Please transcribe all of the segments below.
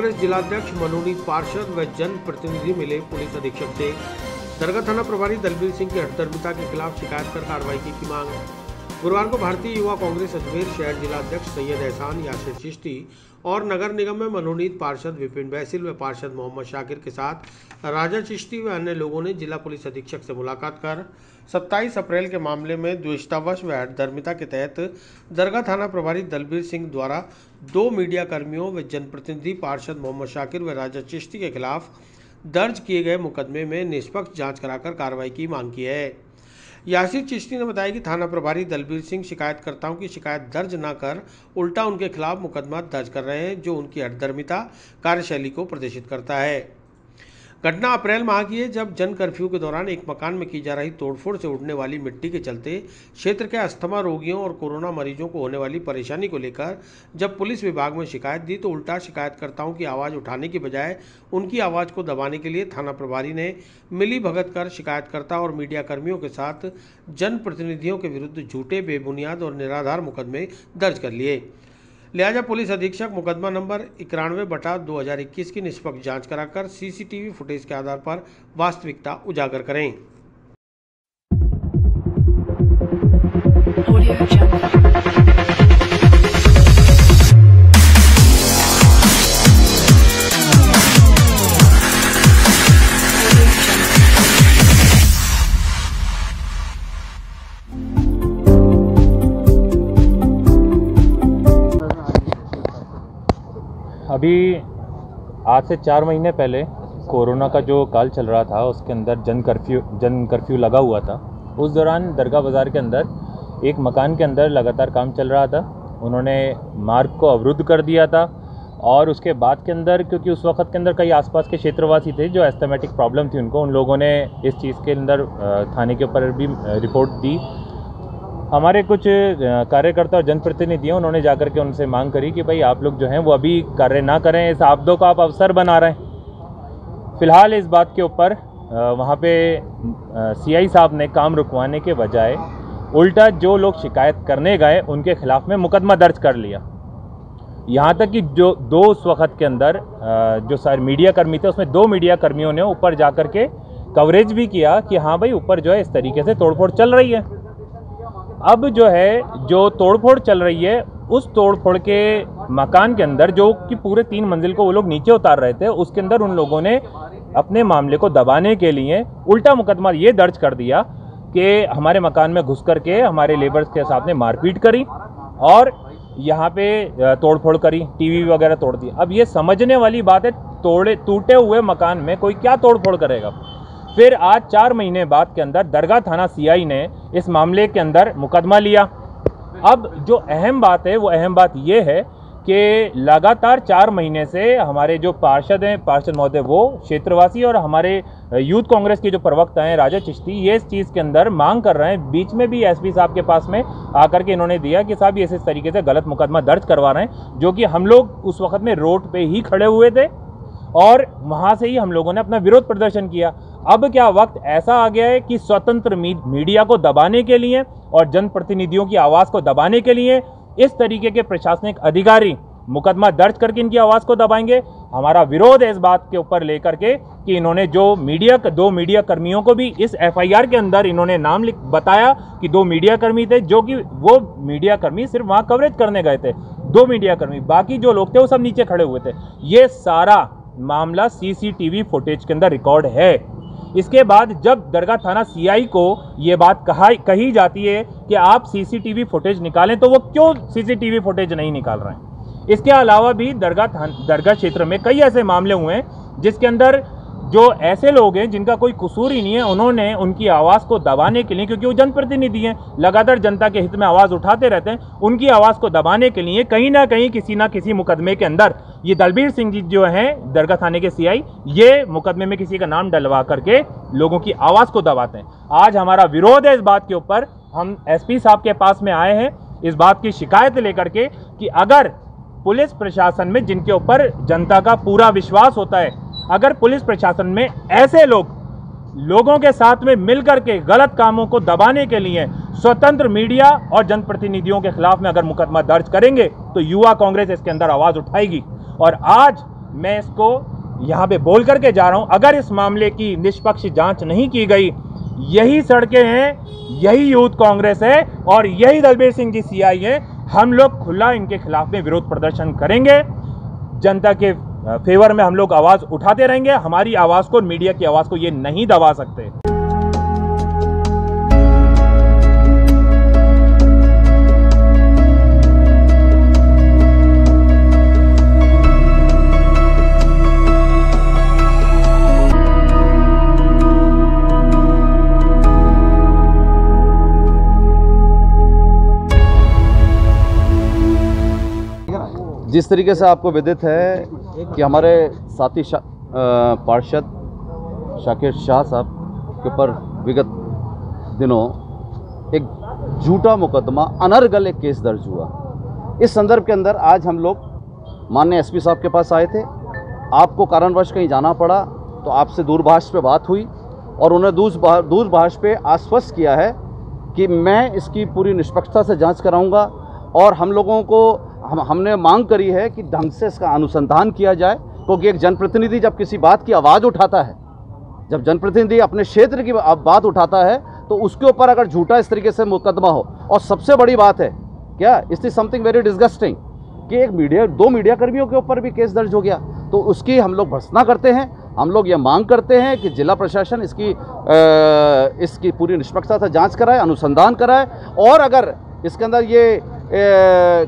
कांग्रेस जिलाध्यक्ष, मनोनीत पार्षद व जन प्रतिनिधि मिले पुलिस अधीक्षक से। दरगाह थाना प्रभारी दलबीर सिंह की हठधर्मिता के खिलाफ शिकायत कर कार्रवाई की मांग। गुरुवार को भारतीय युवा कांग्रेस अजमेर शहर जिलाध्यक्ष सैयद एहसान यासिर चिश्ती और नगर निगम में मनोनीत पार्षद विपिन बैसिल व पार्षद मोहम्मद शाकिर के साथ राजा चिश्ती व अन्य लोगों ने जिला पुलिस अधीक्षक से मुलाकात कर 27 अप्रैल के मामले में द्वेषतावश व हठधर्मिता के तहत दरगाह थाना प्रभारी दलबीर सिंह द्वारा 2 मीडिया कर्मियों व जनप्रतिनिधि पार्षद मोहम्मद शाकिर व राजा चिश्ती के खिलाफ दर्ज किए गए मुकदमे में निष्पक्ष जाँच कराकर कार्रवाई की मांग की है। यासिर चिश्ती ने बताया कि थाना प्रभारी दलबीर सिंह शिकायतकर्ताओं की शिकायत दर्ज न कर उल्टा उनके खिलाफ मुकदमा दर्ज कर रहे हैं, जो उनकी हठधर्मिता कार्यशैली को प्रदर्शित करता है। घटना अप्रैल माह की है, जब जन कर्फ्यू के दौरान एक मकान में की जा रही तोड़फोड़ से उड़ने वाली मिट्टी के चलते क्षेत्र के अस्थमा रोगियों और कोरोना मरीजों को होने वाली परेशानी को लेकर जब पुलिस विभाग में शिकायत दी तो उल्टा शिकायतकर्ताओं की आवाज़ उठाने की बजाय उनकी आवाज़ को दबाने के लिए थाना प्रभारी ने मिली भगत कर शिकायतकर्ता और मीडिया कर्मियों के साथ जनप्रतिनिधियों के विरुद्ध झूठे, बेबुनियाद और निराधार मुकदमे दर्ज कर लिए। लिहाजा पुलिस अधीक्षक मुकदमा नंबर 91/2021 की निष्पक्ष जांच कराकर सीसीटीवी फुटेज के आधार पर वास्तविकता उजागर करें। अभी आज से 4 महीने पहले कोरोना का जो काल चल रहा था, उसके अंदर जन कर्फ्यू लगा हुआ था। उस दौरान दरगाह बाज़ार के अंदर एक मकान के अंदर लगातार काम चल रहा था। उन्होंने मार्ग को अवरुद्ध कर दिया था और उसके बाद के अंदर, क्योंकि उस वक्त के अंदर कई आसपास के क्षेत्रवासी थे जो एस्थमेटिक प्रॉब्लम थी उनको, उन लोगों ने इस चीज़ के अंदर थाने के ऊपर भी रिपोर्ट दी। हमारे कुछ कार्यकर्ता और जनप्रतिनिधि हैं, उन्होंने जाकर के उनसे मांग करी कि भाई आप लोग जो हैं वो अभी कार्य ना करें, इस आपदों का आप अवसर बना रहे हैं। फ़िलहाल इस बात के ऊपर वहाँ पे सीआई साहब ने काम रुकवाने के बजाय उल्टा जो लोग शिकायत करने गए उनके खिलाफ में मुकदमा दर्ज कर लिया। यहाँ तक कि जो उस वक्त के अंदर जो सारे मीडिया कर्मी थे उसमें 2 मीडिया कर्मियों ने ऊपर जा कर के कवरेज भी किया कि हाँ भाई ऊपर जो है इस तरीके से तोड़फोड़ चल रही है। अब जो है जो तोड़फोड़ चल रही है, उस तोड़फोड़ के मकान के अंदर जो कि पूरे 3 मंजिल को वो लोग नीचे उतार रहे थे, उसके अंदर उन लोगों ने अपने मामले को दबाने के लिए उल्टा मुकदमा ये दर्ज कर दिया कि हमारे मकान में घुस करके हमारे लेबर्स के साथ में मारपीट करी और यहाँ पे तोड़फोड़ करी, टीवी वगैरह तोड़ दी। अब ये समझने वाली बात है, टूटे हुए मकान में कोई क्या तोड़फोड़ करेगा। फिर आज 4 महीने बाद के अंदर दरगाह थाना सीआई ने इस मामले के अंदर मुकदमा लिया। अब जो अहम बात है वो अहम बात ये है कि लगातार 4 महीने से हमारे जो पार्षद हैं, पार्षद महोदय, वो क्षेत्रवासी और हमारे यूथ कांग्रेस के जो प्रवक्ता हैं राजा चिश्ती, ये इस चीज़ के अंदर मांग कर रहे हैं। बीच में भी एसपी साहब के पास में आकर के इन्होंने दिया कि साहब ये इस तरीके से गलत मुकदमा दर्ज करवा रहे हैं, जो कि हम लोग उस वक्त में रोड पे ही खड़े हुए थे और वहाँ से ही हम लोगों ने अपना विरोध प्रदर्शन किया। अब क्या वक्त ऐसा आ गया है कि स्वतंत्र मीडिया को दबाने के लिए और जनप्रतिनिधियों की आवाज़ को दबाने के लिए इस तरीके के प्रशासनिक अधिकारी मुकदमा दर्ज करके इनकी आवाज़ को दबाएंगे। हमारा विरोध है इस बात के ऊपर लेकर के कि इन्होंने जो 2 मीडिया कर्मियों को भी इस एफआईआर के अंदर इन्होंने नाम बताया कि 2 मीडिया कर्मी थे, जो कि वो मीडिया कर्मी सिर्फ वहाँ कवरेज करने गए थे। 2 मीडिया कर्मी, बाकी जो लोग थे वो सब नीचे खड़े हुए थे। ये सारा मामला सीसीटीवी फुटेज के अंदर रिकॉर्ड है। इसके बाद जब दरगाह थाना सीआई को ये बात कही जाती है कि आप सीसीटीवी फुटेज निकालें, तो वो क्यों सीसीटीवी फुटेज नहीं निकाल रहे हैं। इसके अलावा भी दरगाह क्षेत्र में कई ऐसे मामले हुए हैं जिसके अंदर जो ऐसे लोग हैं जिनका कोई कसूर ही नहीं है, उन्होंने उनकी आवाज़ को दबाने के लिए, क्योंकि वो जनप्रतिनिधि हैं, लगातार जनता के हित में आवाज़ उठाते रहते हैं, उनकी आवाज़ को दबाने के लिए कहीं ना कहीं किसी ना किसी मुकदमे के अंदर ये दलबीर सिंह जी जो हैं दरगाह थाने के सीआई, ये मुकदमे में किसी का नाम डलवा करके लोगों की आवाज़ को दबाते हैं। आज हमारा विरोध है इस बात के ऊपर। हम एसपी साहब के पास में आए हैं इस बात की शिकायत लेकर के कि अगर पुलिस प्रशासन में, जिनके ऊपर जनता का पूरा विश्वास होता है, अगर पुलिस प्रशासन में ऐसे लोगों के साथ में मिलकर के गलत कामों को दबाने के लिए स्वतंत्र मीडिया और जनप्रतिनिधियों के खिलाफ में अगर मुकदमा दर्ज करेंगे तो युवा कांग्रेस इसके अंदर आवाज उठाएगी। और आज मैं इसको यहाँ पे बोल करके जा रहा हूँ, अगर इस मामले की निष्पक्ष जांच नहीं की गई, यही सड़कें हैं, यही यूथ कांग्रेस है और यही दलबीर सिंह जी सीआई है, हम लोग खुला इनके खिलाफ में विरोध प्रदर्शन करेंगे। जनता के फेवर में हम लोग आवाज उठाते रहेंगे। हमारी आवाज को, मीडिया की आवाज को ये नहीं दबा सकते। जिस तरीके से आपको विदित है कि हमारे साथी पार्षद शाकिर शाह साहब के ऊपर विगत दिनों एक झूठा मुकदमा, अनर्गल एक केस दर्ज हुआ। इस संदर्भ के अंदर आज हम लोग माननीय एसपी साहब के पास आए थे। आपको कारणवश कहीं जाना पड़ा तो आपसे दूरभाष पे बात हुई और उन्होंने दूरभाष पे आश्वस्त किया है कि मैं इसकी पूरी निष्पक्षता से जांच कराऊंगा और हम लोगों को हमने मांग करी है कि ढंग से इसका अनुसंधान किया जाए, क्योंकि एक जनप्रतिनिधि जब किसी बात की आवाज़ उठाता है, जब जनप्रतिनिधि अपने क्षेत्र की बात उठाता है तो उसके ऊपर अगर झूठा इस तरीके से मुकदमा हो, और सबसे बड़ी बात है क्या, it is something very disgusting कि एक दो मीडिया कर्मियों के ऊपर भी केस दर्ज हो गया। तो उसकी हम लोग भर्त्सना करते हैं। हम लोग ये मांग करते हैं कि जिला प्रशासन इसकी पूरी निष्पक्षता से जाँच कराए, अनुसंधान कराए और अगर इसके अंदर ये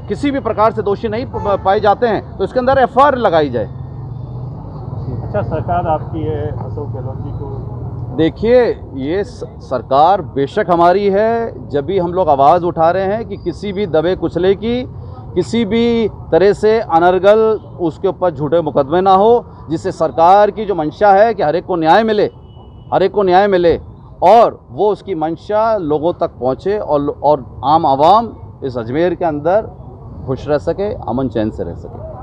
किसी भी प्रकार से दोषी नहीं पाए जाते हैं तो इसके अंदर एफआईआर लगाई जाए। अच्छा, सरकार आपकी है अशोक गहलोत जी को? देखिए, ये सरकार बेशक हमारी है। जब भी हम लोग आवाज़ उठा रहे हैं कि किसी भी दबे कुचले की, किसी भी तरह से अनर्गल उसके ऊपर झूठे मुकदमे ना हो, जिससे सरकार की जो मंशा है कि हर एक को न्याय मिले, हर एक को न्याय मिले और वो उसकी मंशा लोगों तक पहुँचे और आम आवाम इस अजमेर के अंदर खुश रह सके, अमन चैन से रह सके।